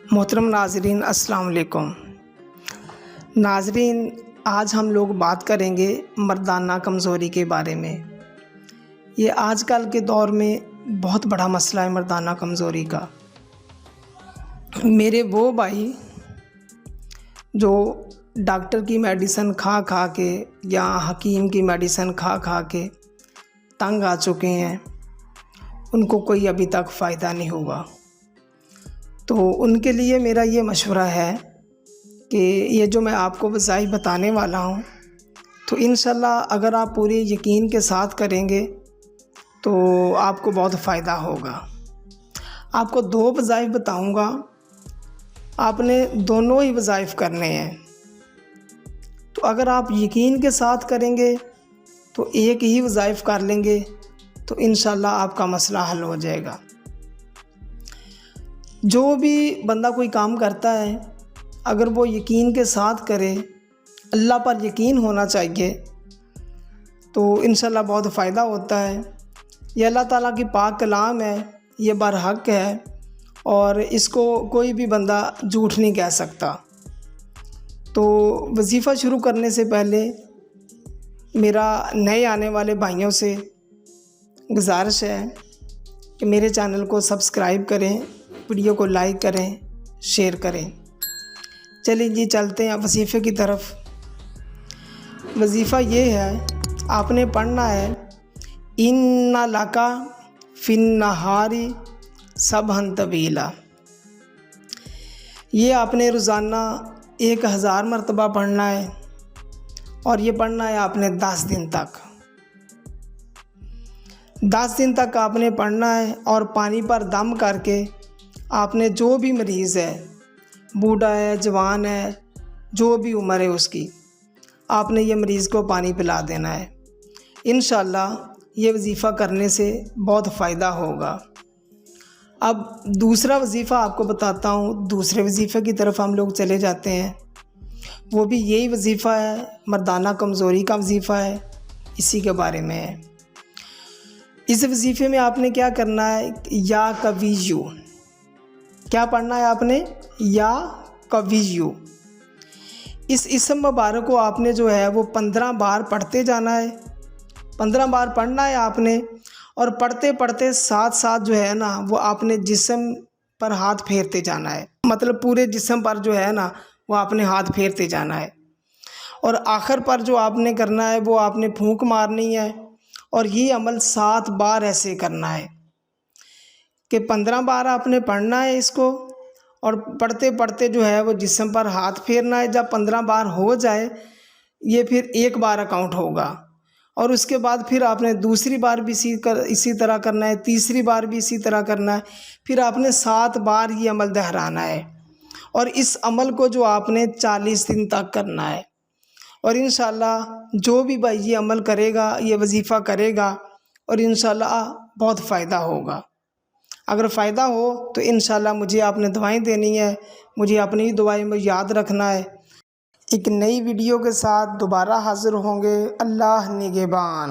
محترم ناظرین السلام علیکم۔ ناظرین، آج ہم لوگ بات کریں گے مردانہ کمزوری کے بارے میں۔ یہ آج کل کے دور میں بہت بڑا مسئلہ ہے مردانہ کمزوری کا۔ میرے وہ بھائی جو ڈاکٹر کی میڈیسن کھا کے یا حکیم کی میڈیسن کھا کے تنگ آ چکے ہیں، ان کو کوئی ابھی تک فائدہ نہیں ہوا، تو ان کے لیے میرا یہ مشورہ ہے کہ یہ جو میں آپ کو وظائف بتانے والا ہوں، تو انشاءاللہ اگر آپ پورے یقین کے ساتھ کریں گے تو آپ کو بہت فائدہ ہوگا۔ آپ کو 2 وظائف بتاؤں گا، آپ نے دونوں ہی وظائف کرنے ہیں۔ تو اگر آپ یقین کے ساتھ کریں گے تو ایک ہی وظائف کر لیں گے تو انشاءاللہ آپ کا مسئلہ حل ہو جائے گا۔ جو بھی بندہ کوئی کام کرتا ہے، اگر وہ یقین کے ساتھ کرے، اللہ پر یقین ہونا چاہیے، تو انشاءاللہ بہت فائدہ ہوتا ہے۔ یہ اللہ تعالیٰ کی پاک کلام ہے، یہ برحق ہے، اور اس کو کوئی بھی بندہ جھوٹ نہیں کہہ سکتا۔ تو وظیفہ شروع کرنے سے پہلے میرا نئے آنے والے بھائیوں سے گزارش ہے کہ میرے چینل کو سبسکرائب کریں، ویڈیو کو لائک کریں، شیئر کریں۔ چلیے جی چلتے ہیں وظیفے کی طرف۔ وظیفہ یہ ہے، آپ نے پڑھنا ہے ان لکا فی النہار سبحا طویلا۔ یہ آپ نے روزانہ 1000 مرتبہ پڑھنا ہے، اور یہ پڑھنا ہے آپ نے 10 دن تک۔ 10 دن تک آپ نے پڑھنا ہے، اور پانی پر دم کر کے آپ نے جو بھی مریض ہے، بوڑھا ہے، جوان ہے، جو بھی عمر ہے اس کی، آپ نے یہ مریض کو پانی پلا دینا ہے۔ انشاءاللہ یہ وظیفہ کرنے سے بہت فائدہ ہوگا۔ اب دوسرا وظیفہ آپ کو بتاتا ہوں، دوسرے وظیفے کی طرف ہم لوگ چلے جاتے ہیں۔ وہ بھی یہی وظیفہ ہے، مردانہ کمزوری کا وظیفہ ہے، اسی کے بارے میں ہے۔ اس وظیفے میں آپ نے کیا کرنا ہے، یا قویو، کیا پڑھنا ہے آپ نے، یا قویو۔ اس اسم مبارک کو آپ نے جو ہے وہ 15 بار پڑھتے جانا ہے، 15 بار پڑھنا ہے آپ نے، اور پڑھتے پڑھتے ساتھ جو ہے نا وہ آپ نے جسم پر ہاتھ پھیرتے جانا ہے، مطلب پورے جسم پر جو ہے نا وہ آپ نے ہاتھ پھیرتے جانا ہے، اور آخر پر جو آپ نے کرنا ہے وہ آپ نے پھونک مارنی ہے، اور یہ عمل 7 بار ایسے کرنا ہے کہ 15 بار آپ نے پڑھنا ہے اس کو، اور پڑھتے پڑھتے جو ہے وہ جسم پر ہاتھ پھیرنا ہے۔ جب 15 بار ہو جائے، یہ پھر 1 بار اکاؤنٹ ہوگا، اور اس کے بعد پھر آپ نے دوسری بار بھی اسی طرح کرنا ہے، تیسری بار بھی اسی طرح کرنا ہے، پھر آپ نے 7 بار یہ عمل دہرانا ہے، اور اس عمل کو جو آپ نے 40 دن تک کرنا ہے۔ اور انشاءاللہ جو بھی بھائی یہ عمل کرے گا، یہ وظیفہ کرے گا، اور انشاءاللہ بہت فائدہ ہوگا۔ اگر فائدہ ہو تو انشاءاللہ مجھے آپ نے دعائیں دینی ہے، مجھے اپنی دعائیں میں یاد رکھنا ہے۔ ایک نئی ویڈیو کے ساتھ دوبارہ حاضر ہوں گے۔ اللہ نگہبان۔